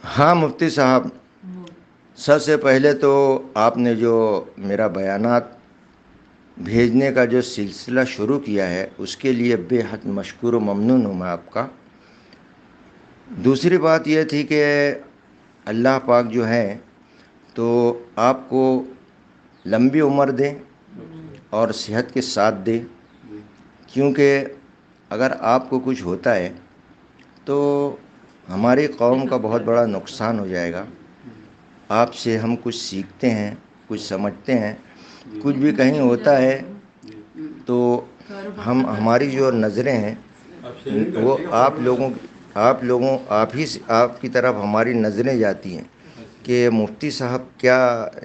ہاں مفتی صاحب، سب سے پہلے تو آپ نے جو میرا بیانات بھیجنے کا جو سلسلہ شروع کیا ہے اس کے لیے بے حد مشکور و ممنون ہوں میں آپ کا۔ دوسری بات یہ تھی کہ اللہ پاک جو ہے تو آپ کو لمبی عمر دے اور صحت کے ساتھ دے، کیونکہ اگر آپ کو کچھ ہوتا ہے تو ہماری قوم کا بہت بڑا نقصان ہو جائے گا۔ آپ سے ہم کچھ سیکھتے ہیں، کچھ سمجھتے ہیں، کچھ بھی کہیں ہوتا ہے تو ہماری جو نظریں ہیں وہ آپ کی طرف ہماری نظریں جاتی ہیں کہ مفتی صاحب کیا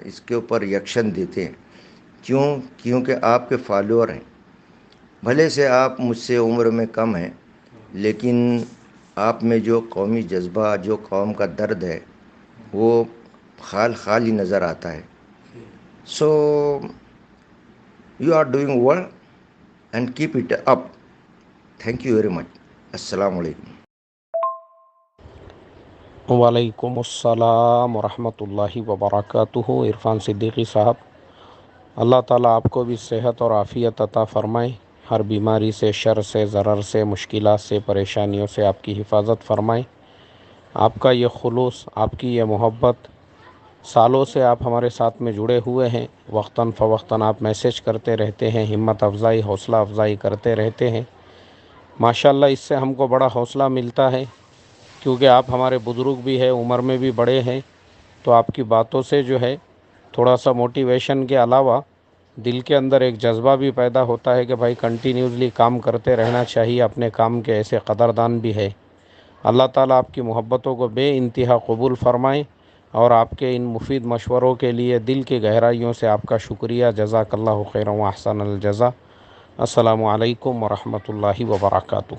اس کے اوپر ریئیکشن دیتے ہیں، کیونکہ آپ کے فالوور ہیں۔ بھلے سے آپ مجھ سے عمر میں کم ہیں، لیکن آپ میں جو قومی جذبہ، جو قوم کا درد ہے وہ خال ہی نظر آتا ہے۔ So you are doing well and keep it up. Thank you very much. السلام علیکم۔ وعلیکم السلام ورحمۃ اللہ وبرکاتہ۔ عرفان صدیقی صاحب، اللہ تعالیٰ آپ کو بھی صحت اور عافیت عطا فرمائے، ہر بیماری سے، شر سے، ضرر سے، مشکلات سے، پریشانیوں سے آپ کی حفاظت فرمائے۔ آپ کا یہ خلوص، آپ کی یہ محبت، سالوں سے آپ ہمارے ساتھ میں جڑے ہوئے ہیں، وقتاً فوقتاً آپ میسیج کرتے رہتے ہیں، ہمت افزائی، حوصلہ افزائی کرتے رہتے ہیں۔ ماشاءاللہ اس سے ہم کو بڑا حوصلہ ملتا ہے، کیونکہ آپ ہمارے بزرگ بھی ہیں، عمر میں بھی بڑے ہیں، تو آپ کی باتوں سے جو ہے تھوڑا سا موٹیویشن کے علاوہ دل کے اندر ایک جذبہ بھی پیدا ہوتا ہے کہ بھائی کنٹینیوسلی کام کرتے رہنا چاہیے، اپنے کام کے ایسے قدردان بھی ہے۔ اللہ تعالیٰ آپ کی محبتوں کو بے انتہا قبول فرمائیں، اور آپ کے ان مفید مشوروں کے لیے دل کی گہرائیوں سے آپ کا شکریہ۔ جزاک اللہ خیرا و احسن الجزا۔ السلام علیکم ورحمۃ اللہ وبرکاتہ۔